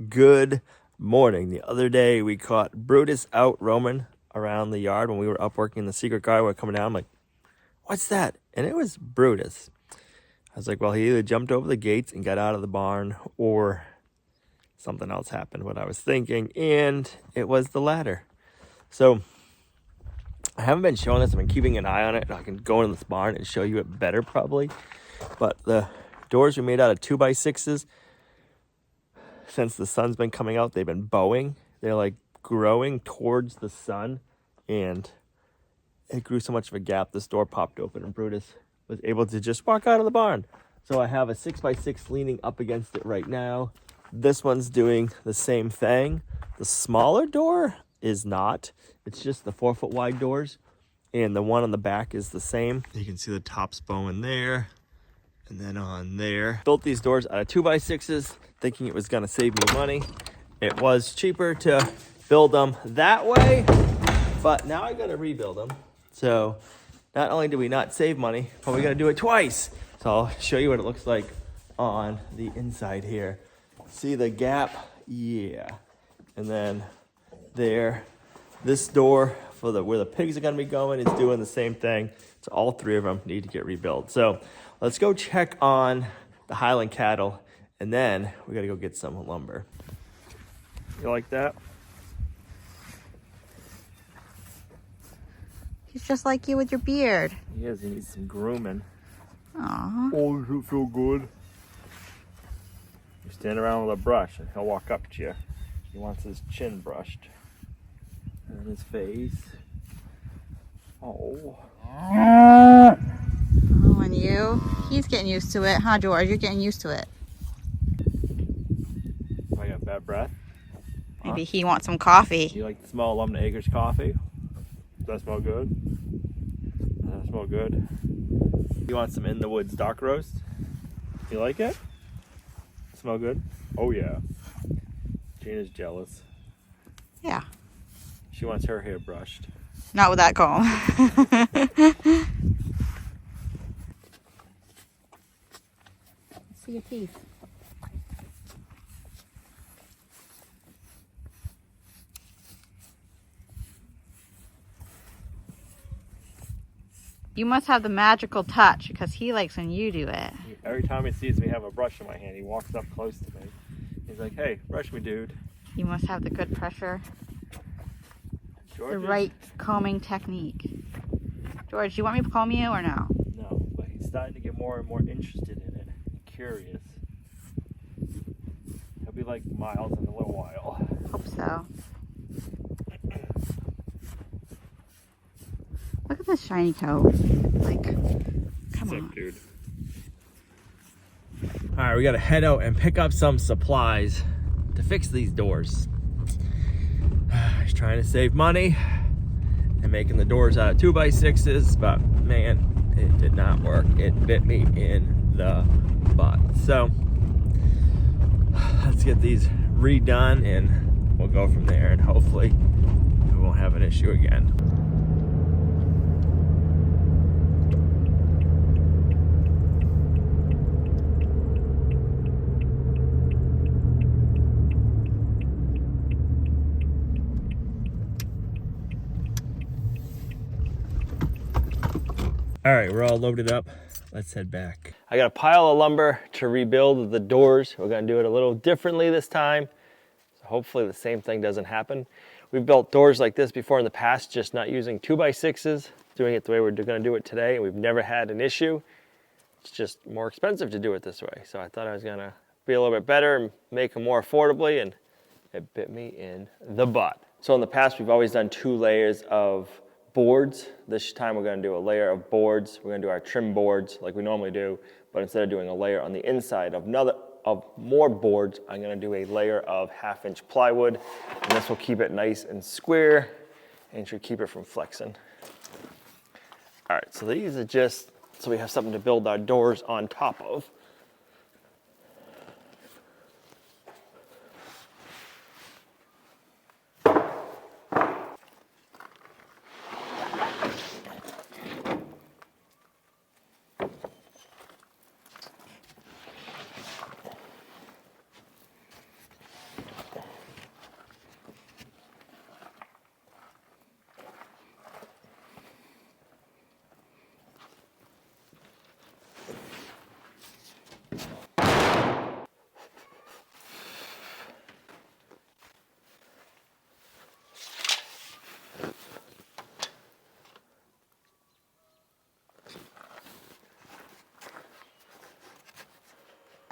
Good morning. The other day we caught Brutus out roaming around the yard when we were up working in the secret garden. We were coming down. I'm like, what's that? And it was Brutus. I was like, well, he either jumped over the gates and got out of the barn or something else happened, what I was thinking. And it was the latter. So I haven't been showing this. I've been keeping an eye on it. I can go in this barn and show you it better probably. But the doors are made out of 2x6s. Since the sun's been coming out, they've been bowing. They're like growing towards the sun, and it grew so much of a gap, this door popped open and Brutus was able to just walk out of the barn. So I have a 6x6 leaning up against it right now. This one's doing the same thing. The smaller door is not. It's just the 4-foot wide doors, and the one on the back is the same. You can see the tops bowing there and then on there. Built these doors out of 2x6s, thinking it was gonna save me money. It was cheaper to build them that way, but now I gotta rebuild them. So not only do we not save money, but we gotta do it twice. So I'll show you what it looks like on the inside here. See the gap? Yeah. And then there, this door for where the pigs are gonna be going is doing the same thing. So all three of them need to get rebuilt. So let's go check on the Highland cattle, and then we gotta go get some lumber. You like that? He's just like you with your beard. He is, he needs some grooming. Aww. Oh, does it feel good? You stand around with a brush and he'll walk up to you. He wants his chin brushed. And his face. Oh. Oh, and you? He's getting used to it, huh, George? You're getting used to it. I got bad breath. Maybe he wants some coffee. You like the smell of Lumnah Acres coffee? Does that smell good? Does that smell good? You want some in the woods dark roast? You like it? Smell good? Oh yeah. Gina's jealous. Yeah. She wants her hair brushed. Not with that comb. See your teeth. You must have the magical touch because he likes when you do it. Every time he sees me have a brush in my hand, he walks up close to me. He's like, hey, brush me, dude. You must have the good pressure. George The right combing technique. George, do you want me to comb you or no? No, but he's starting to get more and more interested in it. Curious. He'll be like Miles in a little while. Hope so. Look at this shiny coat. Like, come Sick, on. dude. All right, we got to head out and pick up some supplies to fix these doors. He's trying to save money and making the doors out of 2x6s, but man, it did not work. It bit me in the butt. So let's get these redone and we'll go from there, and hopefully we won't have an issue again. All right, we're all loaded up. Let's head back. I got a pile of lumber to rebuild the doors. We're gonna do it a little differently this time. So hopefully the same thing doesn't happen. We've built doors like this before in the past, just not using 2x6s, doing it the way we're gonna do it today. And we've never had an issue. It's just more expensive to do it this way. So I thought I was gonna be a little bit better and make them more affordably, and it bit me in the butt. So in the past, we've always done 2 layers of boards. This time we're going to do a layer of boards. We're going to do our trim boards like we normally do, but instead of doing a layer on the inside of more boards, I'm going to do a layer of 1/2-inch plywood, and this will keep it nice and square and should keep it from flexing. All right, so these are just so we have something to build our doors on top of.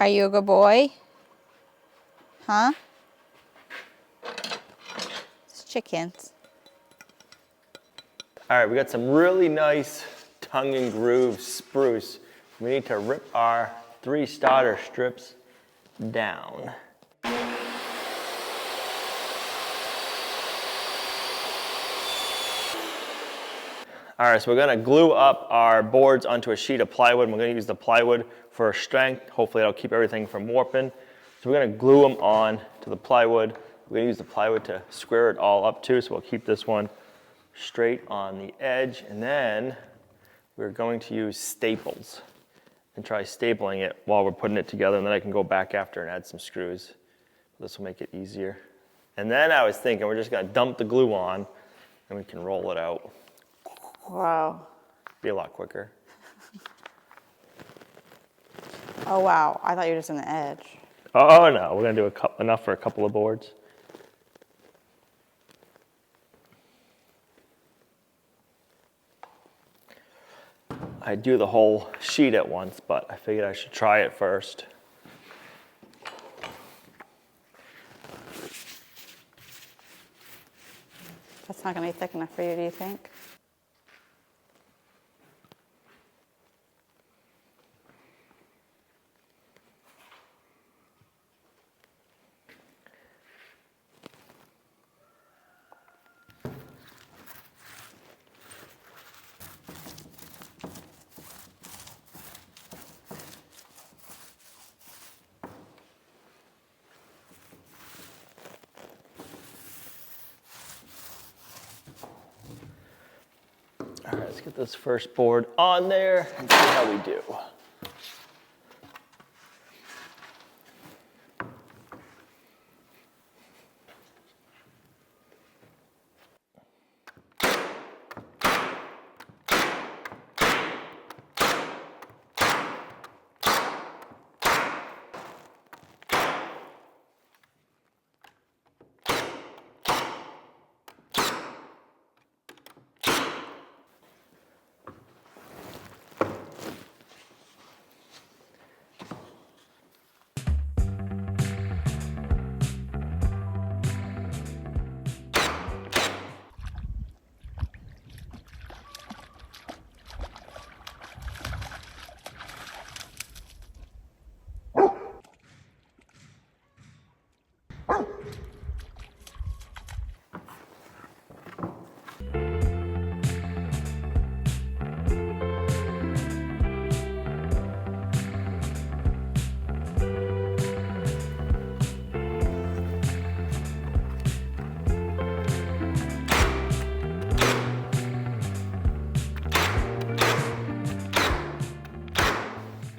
Are you a good boy? Huh? It's chickens. All right, we got some really nice tongue and groove spruce. We need to rip our 3 starter strips down. All right, so we're gonna glue up our boards onto a sheet of plywood. And we're gonna use the plywood for strength. Hopefully that'll keep everything from warping. So we're gonna glue them on to the plywood. We're gonna use the plywood to square it all up too, so we'll keep this one straight on the edge. And then we're going to use staples and try stapling it while we're putting it together, and then I can go back after and add some screws. This will make it easier. And then I was thinking we're just gonna dump the glue on and we can roll it out. Wow. Be a lot quicker. Oh, wow. I thought you were just on the edge. Oh no, we're gonna do enough for a couple of boards. I do the whole sheet at once, but I figured I should try it first. That's not going to be thick enough for you, do you think? All right, let's get this first board on there and see how we do.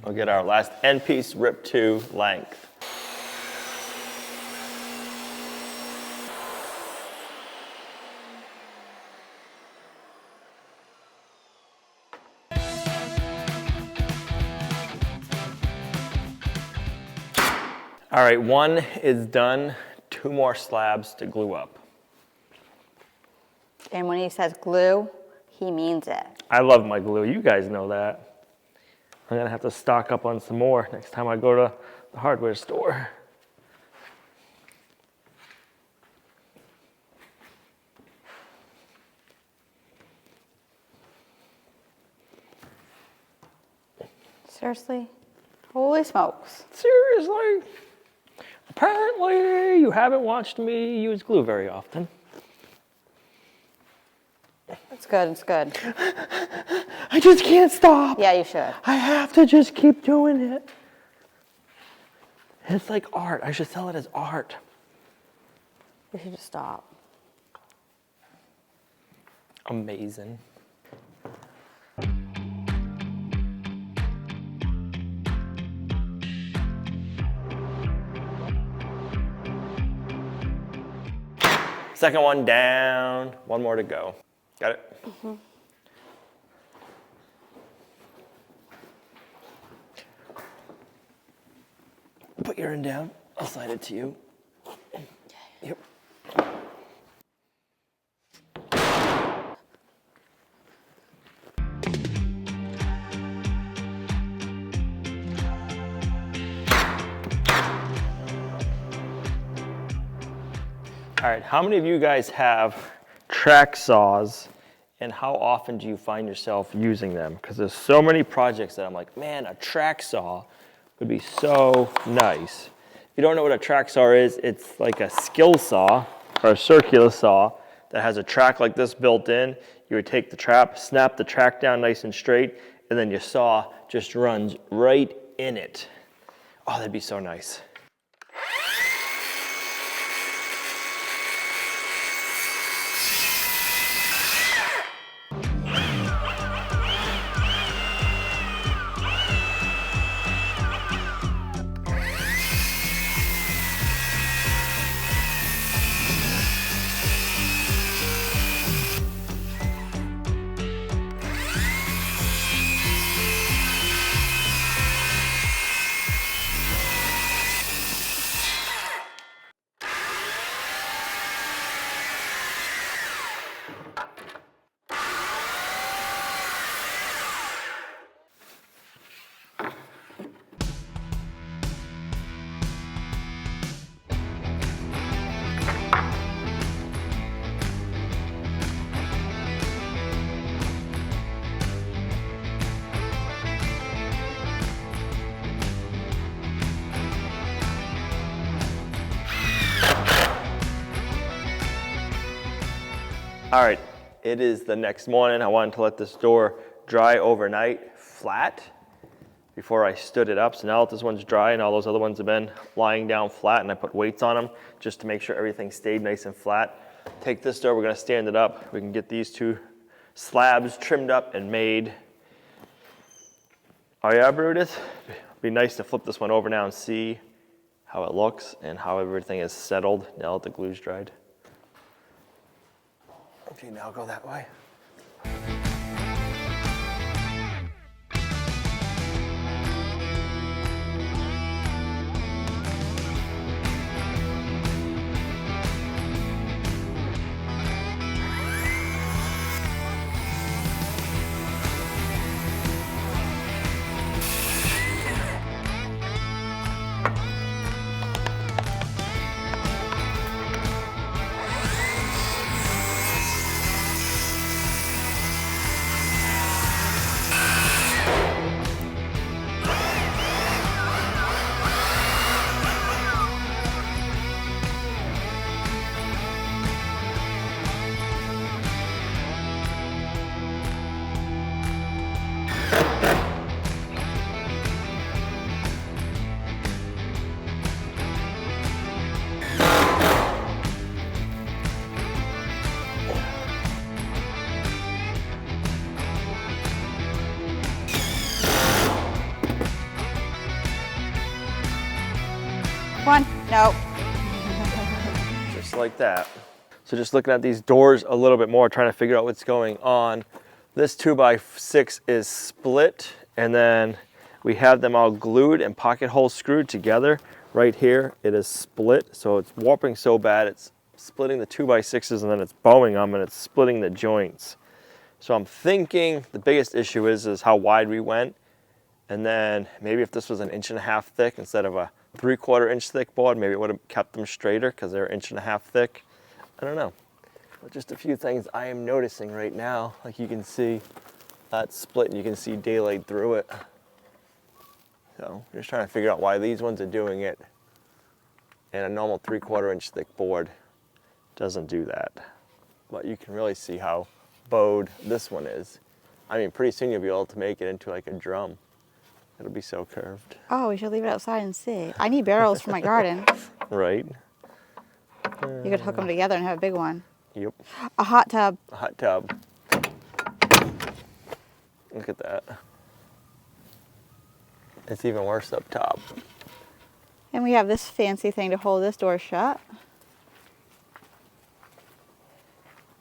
We'll get our last end piece ripped to length. All right, 1 is done, 2 more slabs to glue up. And when he says glue, he means it. I love my glue, you guys know that. I'm gonna have to stock up on some more next time I go to the hardware store. Seriously? Holy smokes. Seriously? Apparently you haven't watched me use glue very often. It's good, it's good. I just can't stop. Yeah, you should. I have to just keep doing it. It's like art. I should sell it as art. You should just stop. Amazing. Second one down, 1 more to go. Got it? Mm-hmm. Put your end down. I'll slide it to you. Yep. All right, how many of you guys have track saws, and how often do you find yourself using them? Because there's so many projects that I'm like, man, a track saw would be so nice. If you don't know what a track saw is, it's like a skill saw or a circular saw that has a track like this built in. You would take the trap, snap the track down nice and straight, and then your saw just runs right in it. Oh, that'd be so nice. All right, it is the next morning. I wanted to let this door dry overnight flat before I stood it up. So now that this one's dry and all those other ones have been lying down flat, and I put weights on them just to make sure everything stayed nice and flat. Take this door, we're gonna stand it up. We can get these two slabs trimmed up and made. Oh yeah, Brutus? It'd be nice to flip this one over now and see how it looks and how everything is settled now that the glue's dried. Okay, now go that way. One, no. Just like that. So just looking at these doors a little bit more, trying to figure out what's going on. This 2x6 is split, and then we have them all glued and pocket holes screwed together. Right here, it is split, so it's warping so bad, it's splitting the 2x6s, and then it's bowing them, and it's splitting the joints. So I'm thinking the biggest issue is how wide we went, and then maybe if this was an 1.5 inch thick instead of a 3/4 inch thick board, maybe it would have kept them straighter because they're 1.5 inch thick. I don't know. But just a few things I am noticing right now. Like you can see that split and you can see daylight through it. So just trying to figure out why these ones are doing it and a normal 3/4 inch thick board doesn't do that. But you can really see how bowed this one is. I mean, pretty soon you'll be able to make it into like a drum. It'll be so curved. Oh, we should leave it outside and see. I need barrels for my garden. Right? You could hook them together and have a big one. Yep. A hot tub. A hot tub. Look at that. It's even worse up top. And we have this fancy thing to hold this door shut.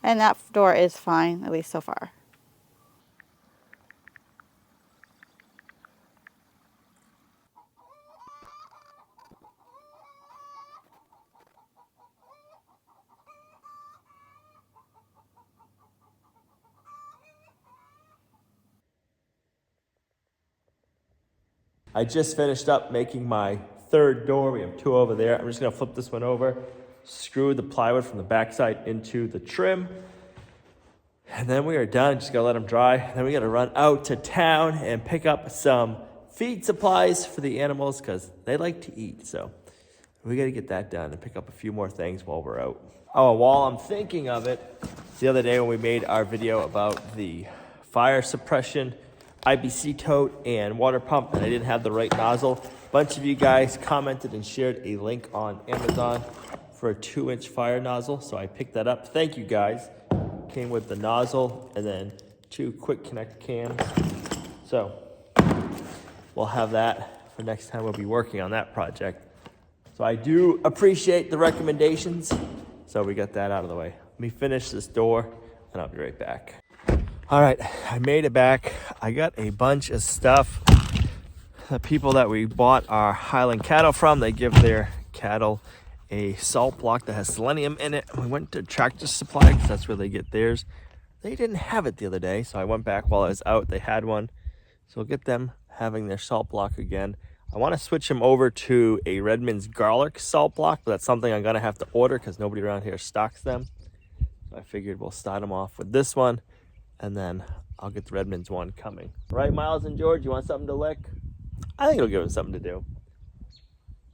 And that door is fine, at least so far. I just finished up making my third door. We have two over there. I'm just gonna flip this one over screw the plywood from the backside into the trim. And then we are done. Just gotta let them dry. Then we gotta run out to town and pick up some feed supplies for the animals because they like to eat. So we gotta get that done and pick up a few more things while we're out. Oh, while I'm thinking of it, the other day when we made our video about the fire suppression IBC tote and water pump, and I didn't have the right nozzle, a bunch of you guys commented and shared a link on Amazon for a 2-inch fire nozzle. So I picked that up. Thank you guys. Came with the nozzle and then 2 quick connect cams. So we'll have that for next time we'll be working on that project. So I do appreciate the recommendations. So we got that out of the way. Let me finish this door and I'll be right back. All right, I made it back. I got a bunch of stuff. The people that we bought our Highland cattle from, they give their cattle a salt block that has selenium in it. We went to Tractor Supply because that's where they get theirs. They didn't have it the other day, so I went back while I was out. They had one. So we'll get them having their salt block again. I want to switch them over to a Redmond's garlic salt block, but that's something I'm going to have to order because nobody around here stocks them. So I figured we'll start them off with this one, and then I'll get the Redmond's one coming. Right, Miles and George, you want something to lick? I think it'll give them something to do.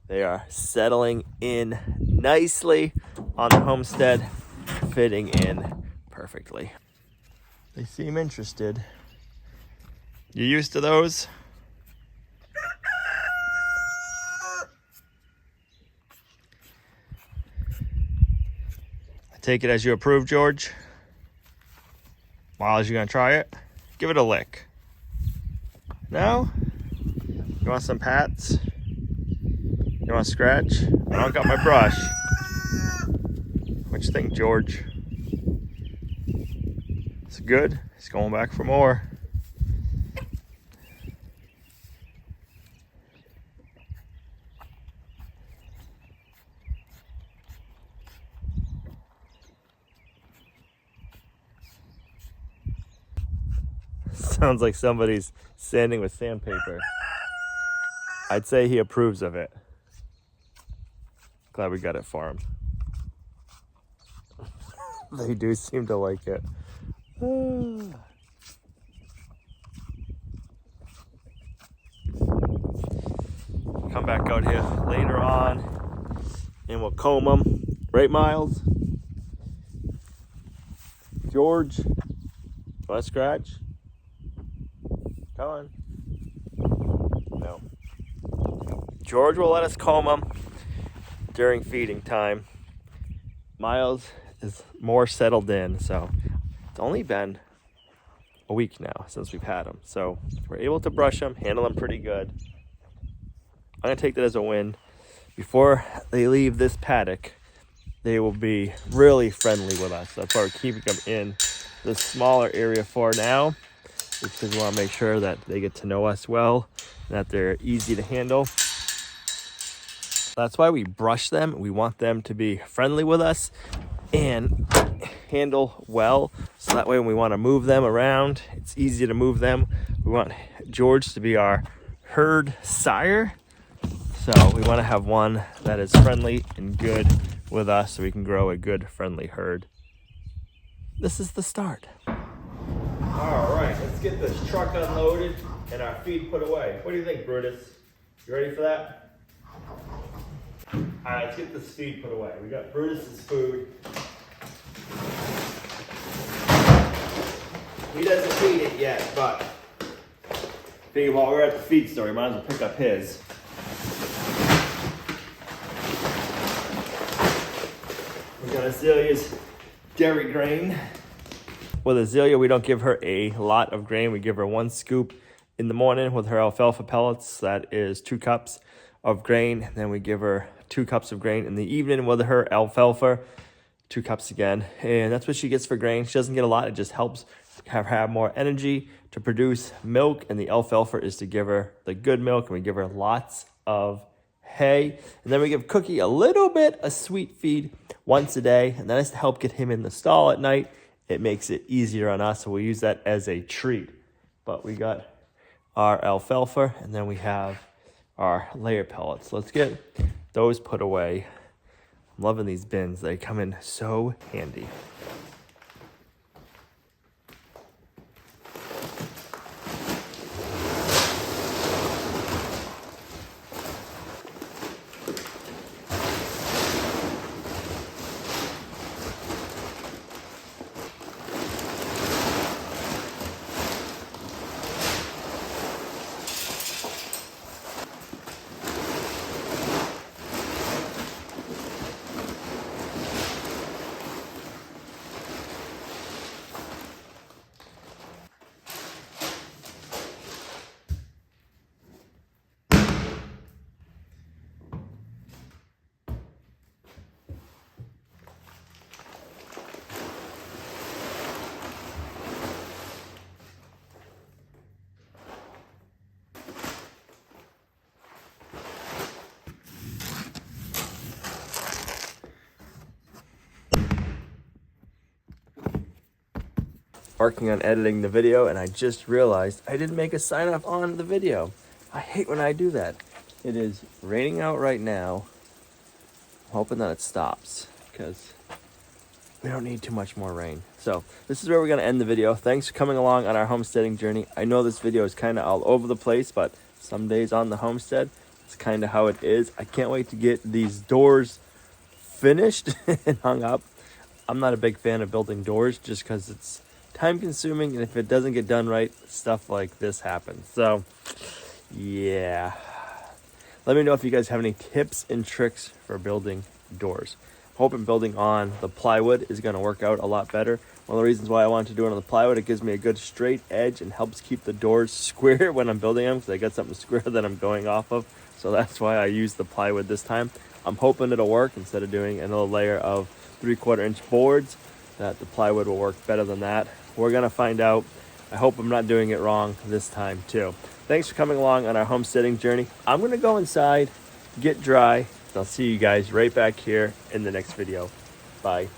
They are settling in nicely on the homestead, fitting in perfectly. They seem interested. You used to those? I take it as you approve, George. Miles, you gonna try it? Give it a lick. No? You want some pats? You want to scratch? I don't got my brush. What you think, George? It's good. He's going back for more. Sounds like somebody's sanding with sandpaper. I'd say he approves of it. Glad we got it for him. They do seem to like it. Come back out here later on and we'll comb them. Right, Miles? George? Want to scratch? Come on. No. George will let us comb them during feeding time. Miles is more settled in, so it's only been a week now since we've had him. So we're able to brush them, handle them pretty good. I'm gonna take that as a win. Before they leave this paddock, they will be really friendly with us. That's why we're keeping them in the smaller area for now, because we want to make sure that they get to know us well and that they're easy to handle. That's why we brush them. We want them to be friendly with us and handle well. So that way when we want to move them around, it's easy to move them. We want George to be our herd sire. So we want to have one that is friendly and good with us so we can grow a good, friendly herd. This is the start. All right, let's get this truck unloaded and our feed put away. What do you think, Brutus? You ready for that? All right, let's get this feed put away. We got Brutus's food. He doesn't feed it yet, but figure while we're at the feed store, we might as well pick up his. We got Azalea's dairy grain. With Azalea, we don't give her a lot of grain. We give her 1 scoop in the morning with her alfalfa pellets. That is 2 cups of grain. Then we give her 2 cups of grain in the evening with her alfalfa, 2 cups again. And that's what she gets for grain. She doesn't get a lot. It just helps have more energy to produce milk. And the alfalfa is to give her the good milk. And we give her lots of hay. And then we give Cookie a little bit of sweet feed once a day. And that is to help get him in the stall at night. It makes it easier on us. So we use that as a treat. But we got our alfalfa and then we have our layer pellets. Let's get those put away I'm loving these bins. They come in so handy. Working on editing the video, and I just realized I didn't make a sign off on the video. I hate when I do that. It is raining out right now. I'm hoping that it stops because we don't need too much more rain. So this is where we're going to end the video. Thanks for coming along on our homesteading journey. I know this video is kind of all over the place, but some days on the homestead, it's kind of how it is. I can't wait to get these doors finished and hung up. I'm not a big fan of building doors just because it's time consuming, and if it doesn't get done right, stuff like this happens. So yeah, let me know if you guys have any tips and tricks for building doors. Hoping building on the plywood is going to work out a lot better. One of the reasons why I wanted to do it on the plywood, it gives me a good straight edge and helps keep the doors square when I'm building them, because I got something square that I'm going off of. So that's why I used the plywood this time. I'm hoping it'll work instead of doing another layer of 3/4 inch boards, that the plywood will work better than that. We're gonna find out. I hope I'm not doing it wrong this time too. Thanks for coming along on our homesteading journey. I'm gonna go inside, get dry. I'll see you guys right back here in the next video. Bye.